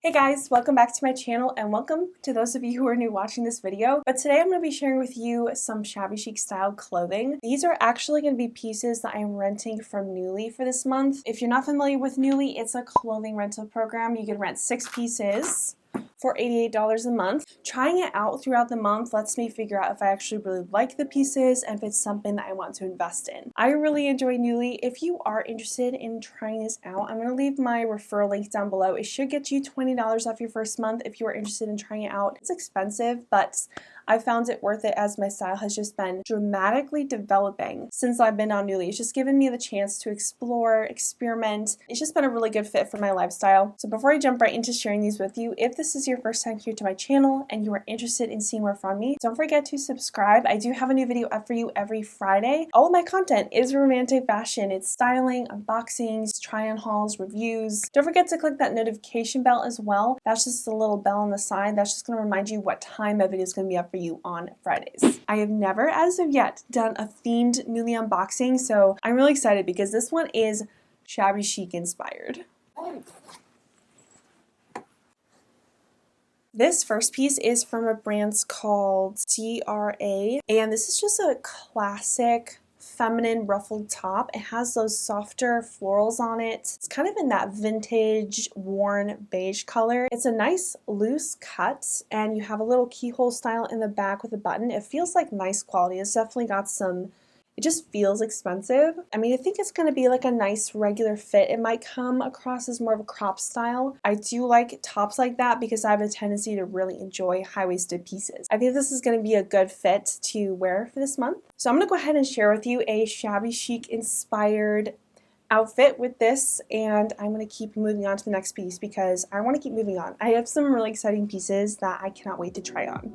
Hey guys, welcome back to my channel and welcome to those of you who are new watching this video. But today I'm going to be sharing with you some shabby chic style clothing. These are actually going to be pieces that I'm renting from Nuuly for this month. If you're not familiar with Nuuly, it's a clothing rental program. You can rent 6 pieces for $88 a month. Trying it out throughout the month lets me figure out if I actually really like the pieces and if it's something that I want to invest in. I really enjoy Nuuly. If you are interested in trying this out, I'm going to leave my referral link down below. It should get you $20 off your first month if you are interested in trying it out. It's expensive, but I found it worth it as my style has just been dramatically developing since I've been on Nuuly. It's just given me the chance to explore, experiment. It's just been a really good fit for my lifestyle. So before I jump right into sharing these with you, if this is your first time here to my channel and you are interested in seeing more from me, don't forget to subscribe. I do have a new video up for you every Friday. All of my content is romantic fashion. It's styling, unboxings, try-on hauls, reviews. Don't forget to click that notification bell as well. That's just a little bell on the side. That's just going to remind you what time my video is going to be up for you on Fridays. I have never, as of yet, done a themed Nuuly unboxing, so I'm really excited because this one is shabby chic inspired. This first piece is from a brand called CRA, and this is just a classic feminine ruffled top. It has those softer florals on it. It's kind of in that vintage worn beige color. It's a nice loose cut and you have a little keyhole style in the back with a button. It feels like nice quality. It's definitely got some, it just feels expensive. I mean, I think it's going to be like a nice regular fit. It might come across as more of a crop style. I do like tops like that because I have a tendency to really enjoy high-waisted pieces. I think this is going to be a good fit to wear for this month. So I'm going to go ahead and share with you a shabby chic inspired outfit with this, and I'm going to keep moving on to the next piece because I want to keep moving on. I have some really exciting pieces that I cannot wait to try on.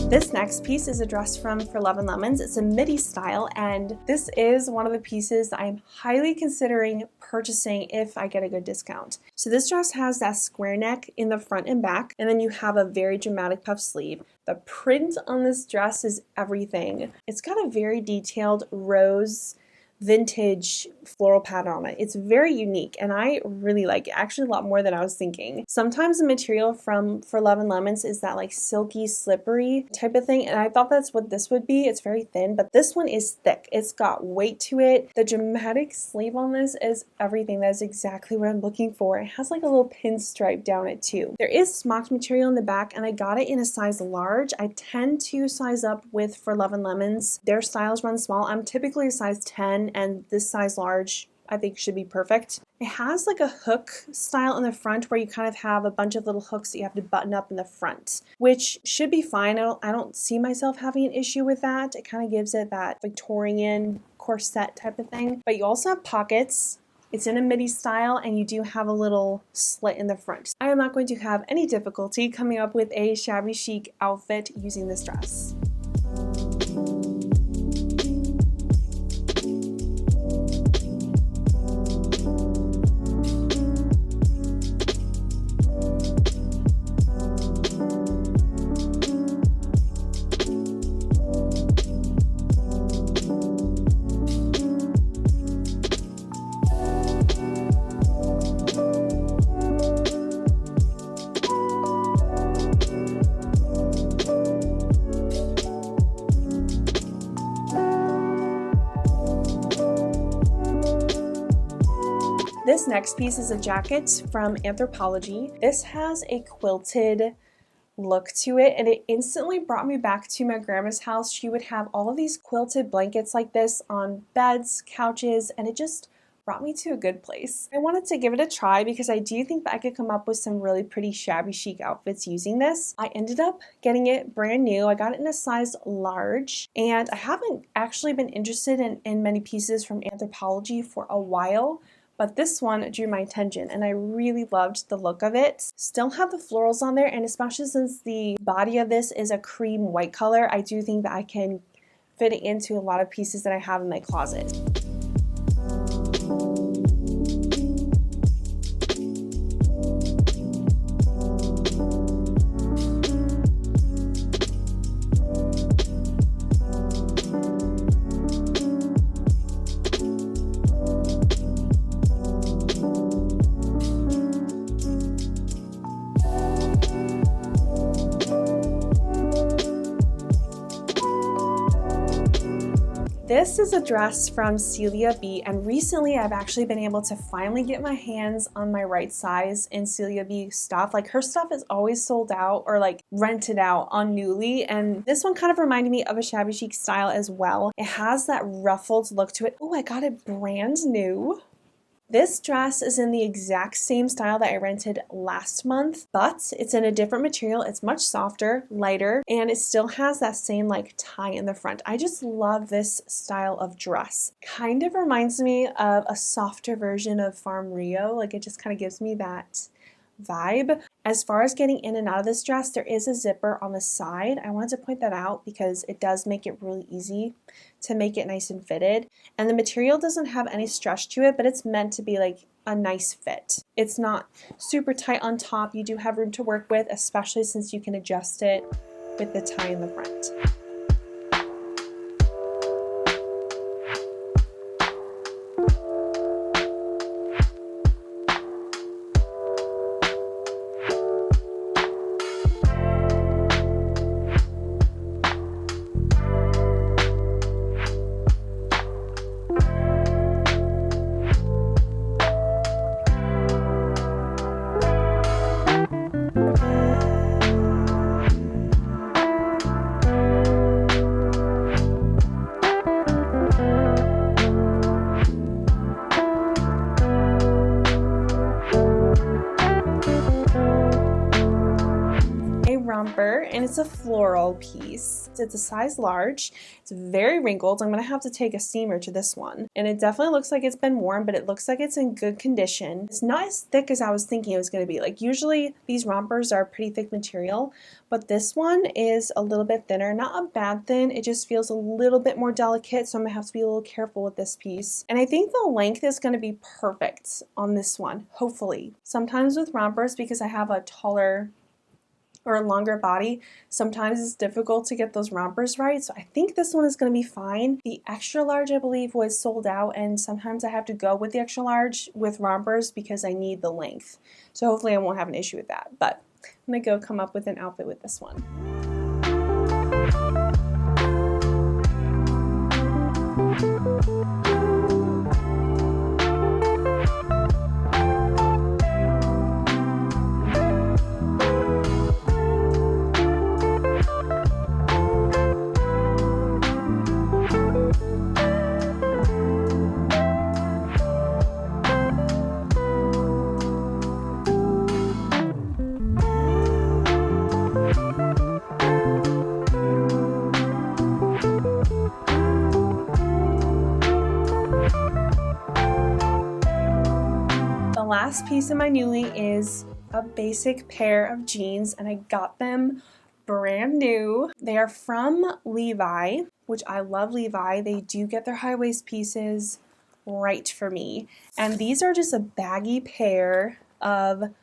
This next piece is a dress from For Love and Lemons. It's a midi style, and this is one of the pieces that I'm highly considering purchasing if I get a good discount. So this dress has that square neck in the front and back, and then you have a very dramatic puff sleeve. The print on this dress is everything. It's got a very detailed rose vintage floral pattern on it. It's very unique and I really like it, actually a lot more than I was thinking. Sometimes the material from For Love and Lemons is that like silky, slippery type of thing, and I thought that's what this would be. It's very thin, but this one is thick. It's got weight to it. The dramatic sleeve on this is everything. That is exactly what I'm looking for. It has like a little pinstripe down it too. There is smocked material in the back and I got it in a size large. I tend to size up with For Love and Lemons. Their styles run small. I'm typically a size 10 and this size large I think should be perfect. It has like a hook style in the front where you kind of have a bunch of little hooks that you have to button up in the front, which should be fine. I don't see myself having an issue with that. It kind of gives it that Victorian corset type of thing. But you also have pockets. It's in a midi style and you do have a little slit in the front. I am not going to have any difficulty coming up with a shabby chic outfit using this dress. This next piece is a jacket from Anthropologie. This has a quilted look to it and it instantly brought me back to my grandma's house. She would have all of these quilted blankets like this on beds, couches, and it just brought me to a good place. I wanted to give it a try because I do think that I could come up with some really pretty shabby chic outfits using this. I ended up getting it brand new. I got it in a size large, and I haven't actually been interested in many pieces from Anthropologie for a while, but this one drew my attention and I really loved the look of it. Still have the florals on there, and especially since the body of this is a cream white color, I do think that I can fit it into a lot of pieces that I have in my closet. This is a dress from Celia B, and recently I've actually been able to finally get my hands on my right size in Celia B stuff. Like, her stuff is always sold out or like rented out on Nuuly, and this one kind of reminded me of a shabby chic style as well. It has that ruffled look to it. Oh, I got it brand new. This dress is in the exact same style that I rented last month, but it's in a different material. It's much softer, lighter, and it still has that same like tie in the front. I just love this style of dress. Kind of reminds me of a softer version of Farm Rio. Like, it just kind of gives me that vibe. As far as getting in and out of this dress, there is a zipper on the side. I wanted to point that out because it does make it really easy to make it nice and fitted. And the material doesn't have any stretch to it, but it's meant to be like a nice fit. It's not super tight on top. You do have room to work with, especially since you can adjust it with the tie in the front. Romper, and it's a floral piece. It's a size large. It's very wrinkled. I'm gonna have to take a steamer to this one, and it definitely looks like it's been worn, but it looks like it's in good condition. It's not as thick as I was thinking it was going to be. Like, usually these rompers are pretty thick material, but this one is a little bit thinner. Not a bad thin, it just feels a little bit more delicate, so I'm gonna have to be a little careful with this piece. And I think the length is going to be perfect on this one, hopefully. Sometimes with rompers, because I have a taller or a longer body, sometimes it's difficult to get those rompers right, so I think this one is going to be fine. The extra large, I believe, was sold out, and sometimes I have to go with the extra large with rompers because I need the length. So hopefully I won't have an issue with that, but I'm going to go come up with an outfit with this one. Last piece in my Nuuly is a basic pair of jeans, and I got them brand new. They are from Levi, which I love Levi. They do get their high waist pieces right for me. And these are just a baggy pair of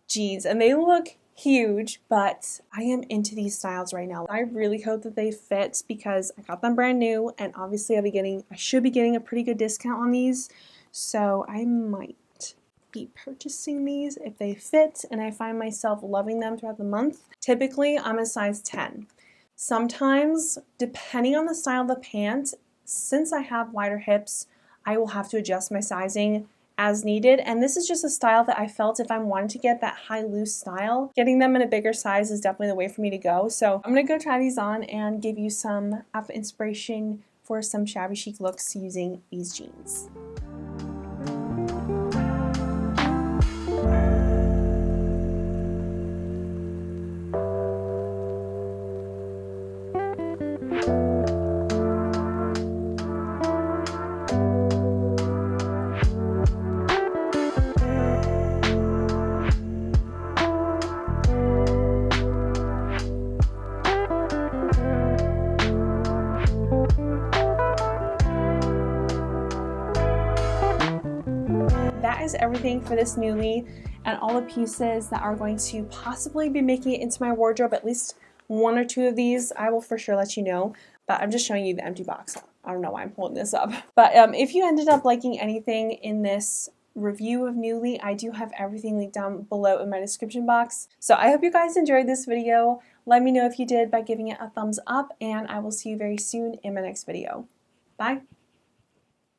jeans, and they look huge, but I am into these styles right now. I really hope that they fit because I got them brand new, and obviously I should be getting a pretty good discount on these, so I might be purchasing these if they fit and I find myself loving them throughout the month. Typically, I'm a size 10. Sometimes, depending on the style of the pant, since I have wider hips, I will have to adjust my sizing as needed, and this is just a style that I felt if I'm wanting to get that high loose style, getting them in a bigger size is definitely the way for me to go. So I'm gonna go try these on and give you some outfit inspiration for some shabby chic looks using these jeans. that is everything for this Nuuly and all the pieces that are going to possibly be making it into my wardrobe. At least one or two of these I will for sure let you know, but I'm just showing you the empty box. I don't know why I'm holding this up. But if you ended up liking anything in this review of Nuuly, I do have everything linked down below in my description box. So I hope you guys enjoyed this video. Let me know if you did by giving it a thumbs up, and I will see you very soon in my next video. Bye!